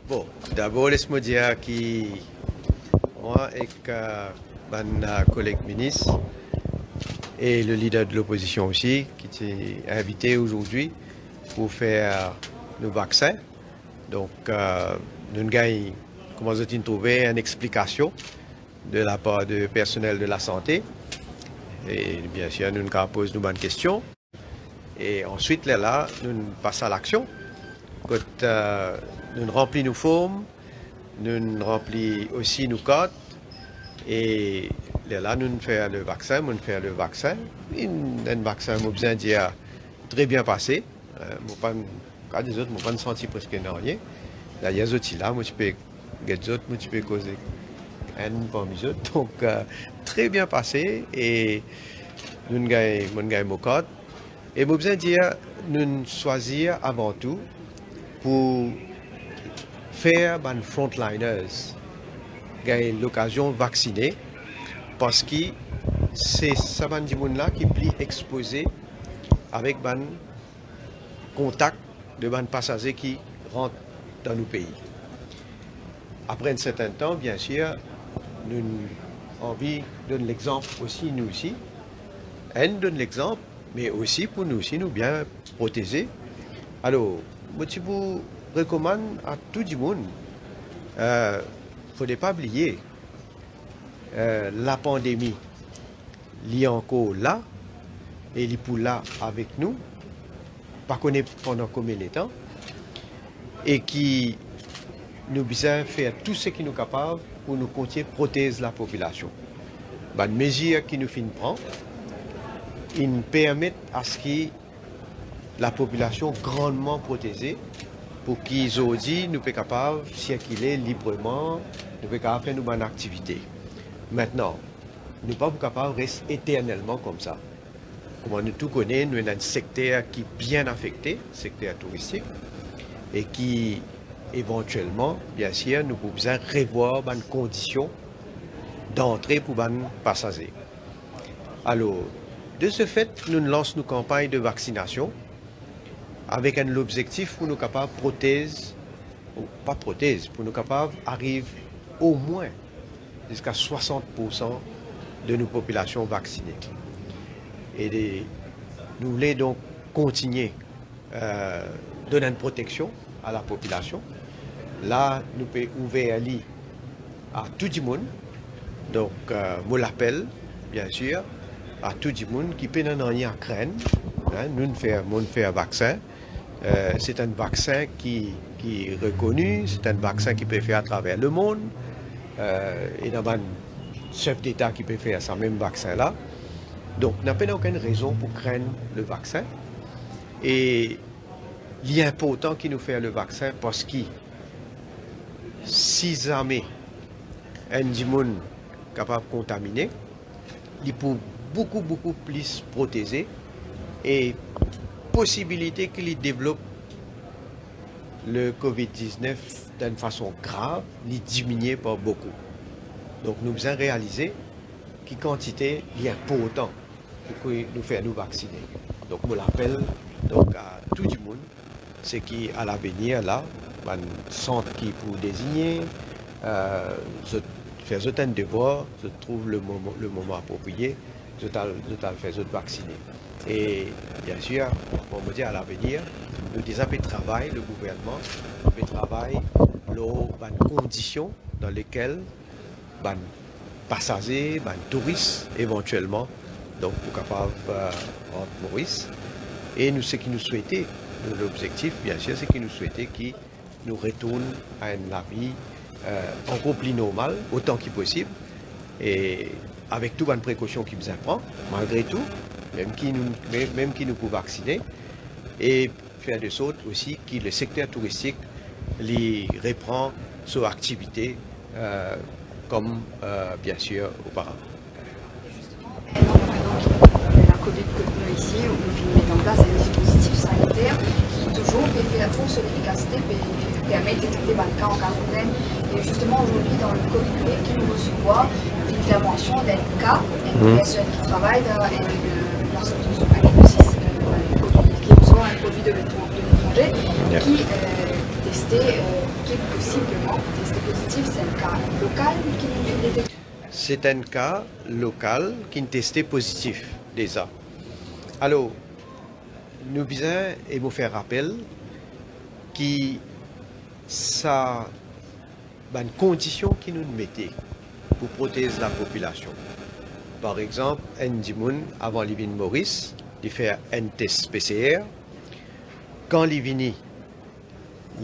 Bon, d'abord, laisse-moi dire que moi et mon collègue ministre et le leader de l'opposition aussi, qui t'est invité aujourd'hui pour faire le vaccin. Donc, nous avons commencé à trouver une explication de la part du personnel de la santé. Et bien sûr, nous avons posé une bonne question. Et ensuite, là, nous passons à l'action. Quand nous remplissons nos formes, nous remplissons aussi nos cartes. Et là, nous faisons le vaccin, nous faisons le vaccin. Un vaccin, je besoin dire, très bien passé. Quand des autres, je ne senti presque rien. Là, il y a des autres là, moi, je peux causer un parmi les autres. Donc, très bien passé. Et nous avons nos cartes. Et je besoin dire, nous choisir avant tout pour faire des frontliners gagner l'occasion de vacciner parce que c'est ça là qui est exposé avec des contacts de des passagers qui rentrent dans nos pays. Après un certain temps, bien sûr, nous avons envie de donner l'exemple aussi, nous aussi. Et nous donne l'exemple, mais aussi pour nous aussi, nous bien protéger. Alors, je vous recommande à tout le monde, il ne faut pas oublier, la pandémie, elle est encore là, et elle est pour là avec nous, pas qu'on est pendant combien de temps, et qui nous besoin faire tout ce qui nous est capable pour nous continuer à protéger la population. Les mesures qui nous prendre, ils nous permettent à ce que la population grandement protégée pour qu'ils aujourd'hui nous soient capables de circuler librement, nous soient capables de faire nos bonnes activités. Maintenant, nous ne sommes pas capables de rester éternellement comme ça. Comme nous tous connaissons, nous avons un secteur qui est bien affecté, le secteur touristique, et qui éventuellement, bien sûr, nous pouvons besoin revoir les conditions d'entrée pour les passagers. Alors, de ce fait, nous lançons une campagne de vaccination avec un objectif pour nous capables de protéger, ou pas protéger, pour nous capables d'arriver au moins jusqu'à 60% de nos populations vaccinées. Et nous voulons donc continuer donner une protection à la population. Là, nous pouvons ouvrir l'île à tout le monde. Donc, je l'appelle, bien sûr, à tout le monde qui peut en rien craindre. Hein, nous faisons un vaccin. C'est un vaccin qui est reconnu, c'est un vaccin qui peut faire à travers le monde. Et dans un chef d'État qui peut faire ce même vaccin-là. Donc, nous n'avons aucune raison pour craindre le vaccin. Et il est important qu'il nous fasse le vaccin parce que si jamais un monde capable de contaminer, il peut beaucoup plus protéger et possibilité qu'il développe le COVID-19 d'une façon grave, il diminue par beaucoup. Donc nous devons réaliser quelle quantité il est important pour nous faire nous vacciner. Donc je l'appelle donc à tout le monde, c'est qui à l'avenir là, un centre qui pour désigner, faire un devoir, je trouve le moment approprié, je fais vacciner. Et bien sûr, on me dit à l'avenir, nous disons que travail, le gouvernement, peut travailler dans les conditions dans lesquelles les passagers, les touristes éventuellement, donc pour capable entre Maurice. Et nous, ce qui nous souhaitait, l'objectif bien sûr, c'est que nous souhaitait qu'ils nous retournent à une vie encore plus normale, autant que possible, et avec toutes les précautions qu'ils nous prennent, malgré tout, même qui nous peut vacciner, et faire de sorte aussi que le secteur touristique les reprend son activité comme bien sûr auparavant. La Covid que nous ici, où nous mettons en place un dispositif sanitaire qui toujours fait la force de l'efficacité permet de détecter les cas en quarantaine. Et justement aujourd'hui dans le Covid qui nous recevoir l'intervention d'un cas, une personne qui travaille dans qui reçoit un produit de l'étranger, qui testé, qui est possiblement testé positif, c'est un cas local qui nous est détecté. C'est un cas local qui est testé positif déjà. Alors, nous besoin et vous faire rappel que ça une condition qui nous mettait pour protéger la population. Par exemple, un dimoun avant Livin Maurice, il fait un test PCR. Quand il vient,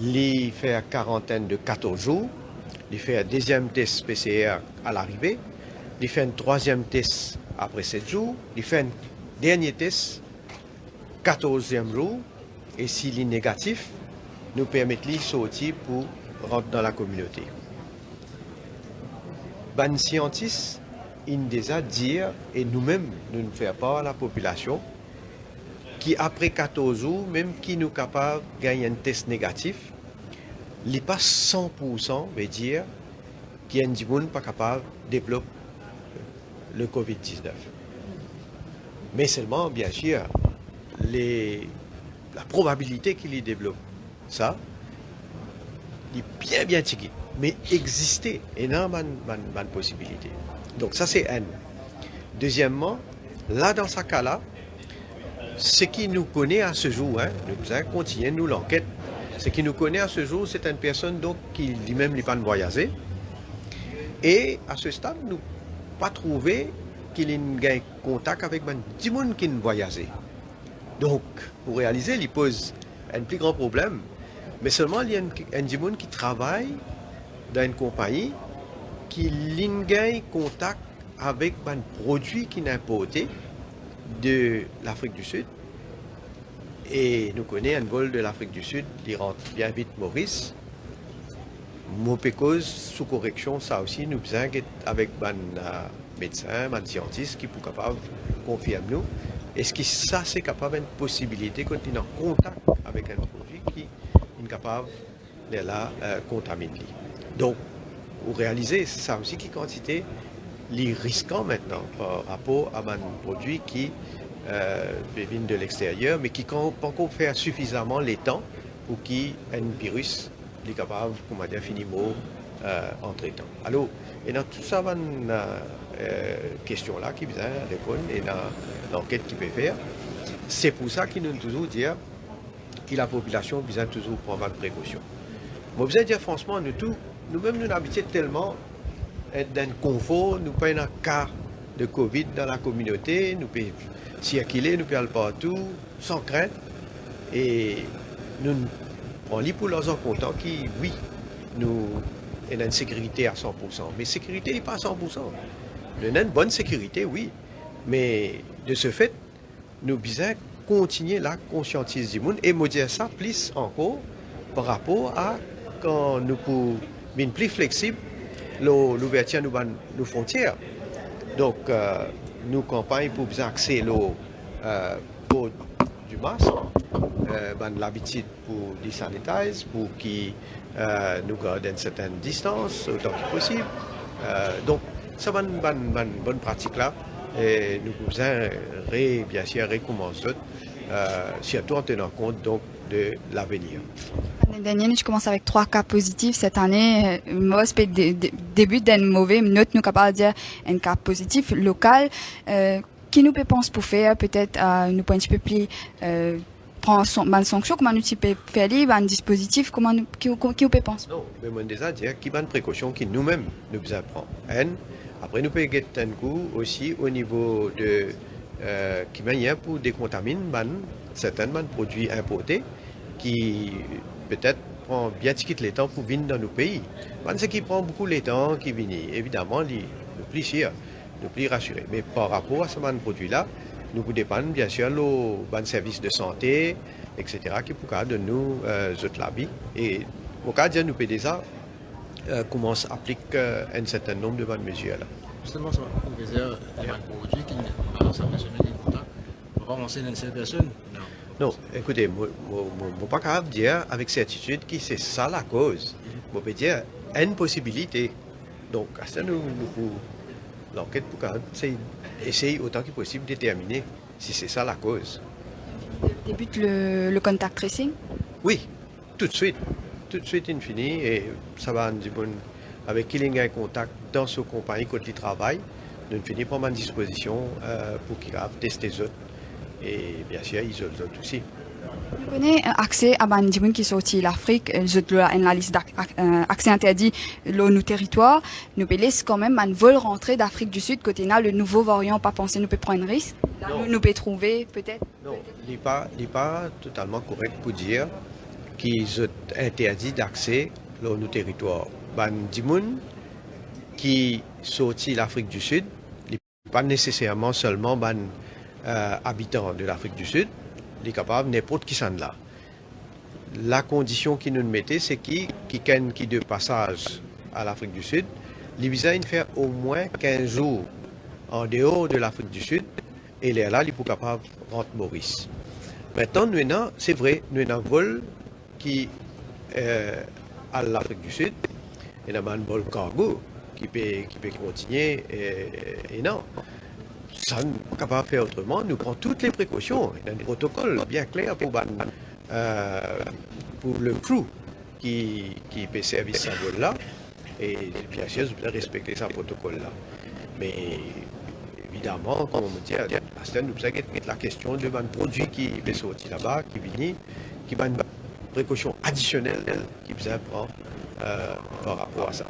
il fait une quarantaine de 14 jours. Il fait un deuxième test PCR à l'arrivée. Il fait un troisième test après 7 jours. Il fait un dernier test 14e jour. Et s'il est négatif, nous permettons de sortir pour rentrer dans la communauté. Les scientifiques, ils déjà dire, et nous-mêmes, nous ne faisons pas à la population, qui après 14 jours, même qui nous capables de gagner un test négatif, il n'est pas 100%, veut dire, qu'il y a un monde pas capable de développer le COVID-19. Mais seulement, bien sûr, la probabilité qu'il y développe ça, est bien tiqué. Mais exister, énormément de possibilités. Donc ça c'est un. Deuxièmement, là dans ce cas-là, ce qui nous connaît à ce jour, nous allons continuer nous l'enquête, ce qui nous connaît à ce jour, c'est une personne donc qui lui-même n'est pas voyagé. Et à ce stade, nous n'avons pas trouvé qu'il ait un contact avec 10 personnes qui ont voyagé. Donc, pour réaliser, il pose un plus grand problème. Mais seulement, il y a un dimoun qui travaille dans une compagnie qui a contact avec un produit qui est importé de l'Afrique du Sud. Et nous connaissons un vol de l'Afrique du Sud, il rentre bien vite Maurice. Mopécose, sous correction, ça aussi, nous besoin avec un médecin, un scientiste qui est capable de confirmer nous. Est-ce que ça, c'est capable une possibilité quand il est en contact avec un produit qui est capable de la contaminer. Donc, vous réalisez, c'est ça aussi qui quantité les risquant maintenant par rapport à un produit qui vient de l'extérieur, mais qui ne peut pas faire suffisamment les temps pour qu'un virus est capable, comment dire, finiment entrer temps. Alors, et dans tout ça, une question là qui vient répondre et dans l'enquête qui peut faire, c'est pour ça qu'il nous toujours dire que la population besoin toujours prendre des précautions. Moi, je veux dire franchement, nous-mêmes, nous habitons tellement être dans le confort, nous pas un cas de Covid dans la communauté, nous pouvons circuler, nous pouvons aller partout, sans crainte. Et nous prenons pour leurs contents qui, oui, nous avons une sécurité à 100%. Mais sécurité n'est pas à 100%. Nous avons une bonne sécurité, oui. Mais de ce fait, nous devons continuer la conscientiser du monde et me dire ça plus encore par rapport à quand nous pouvons être plus flexibles l'ouverture de nos frontières. Donc, nous campagne pour bien accès pour du masque, l'habitude pour désanitiser, pour qu'ils nous gardent une certaine distance autant que possible. Donc, ça va une bonne pratique là. Et nous pouvons bien sûr recommencer, surtout en tenant compte donc, de l'avenir. L'année dernière, je commence avec 3 cas positifs. Cette année, moi, c'est début d'un mauvais, nous sommes capables de dire un cas positif local. Qui nous peut penser pour faire, peut-être, nous pouvons un petit peu plus prendre une sanction, comment nous peut faire un dispositif, qui nous peut penser? Non, mais moi déjà dire qu'il y a une précaution que nous-mêmes nous devons prendre. Après, nous pouvons gagner un coup aussi au niveau de qui manière pour décontaminer certains produits importés qui peut-être prend bien les temps pour venir dans nos pays. Ce qui prend beaucoup de temps qui vient, évidemment, le plus cher, le plus rassuré. Mais par rapport à ce produit-là, nous dépendons bien sûr des services de santé, etc., qui peuvent de nous autres la vie. Et au cas de nous déjà commence à appliquer un certain nombre de bonnes mesures là. Justement, ça veut dire qu'il y a un produit qui ça mentionné des contacts. On va avancer dans cette personne. Non, écoutez, je ne peux pas capable dire avec certitude que c'est ça la cause. Je peux dire une possibilité. Donc, à ça, l'enquête pour essayer autant que possible de déterminer si c'est ça la cause. Débute le contact tracing? Oui, tout de suite. tout de suite infini et ça va nous avec qui il y a un contact dans ce compagnie quand il travaille, nous finissons par une disposition pour qu'il a testé les autres et bien sûr ils autres aussi. Nous connaissons accès à des gens qui sont sortis de l'Afrique, la liste d'accès interdit nos territoires. Nous laissons quand même un vol rentrer d'Afrique du Sud côté là, le nouveau variant, pas penser nous peut prendre un risque. Là, nous peut trouver peut-être. Non, il n'est pas totalement correct pour dire qu'ils ont interdit d'accès à nos territoires. Des gens qui sont sortis de l'Afrique du Sud, pas nécessairement seulement des habitants de l'Afrique du Sud, il est capable n'importe qui s'en là. La condition qui nous mettait, c'est qui de passage à l'Afrique du Sud, les visas il fait au moins 15 jours en dehors de l'Afrique du Sud et là, il est capable de rentrer Maurice. Maintenant, c'est vrai, nous avons un vol qui à l'Afrique du Sud, et nous avons un vol cargo qui peut continuer et non. Ça, nous sommes capables de faire autrement. Nous prenons toutes les précautions. Il y a un protocole bien clair pour le crew qui peut servir ce vol-là. Et bien sûr, vous devez respecter ce protocole-là. Mais évidemment, comme on me dit, nous avons la question de un produit qui peut sortir là-bas, qui vient, qui a une précaution additionnelle qui peut prendre par rapport à ça.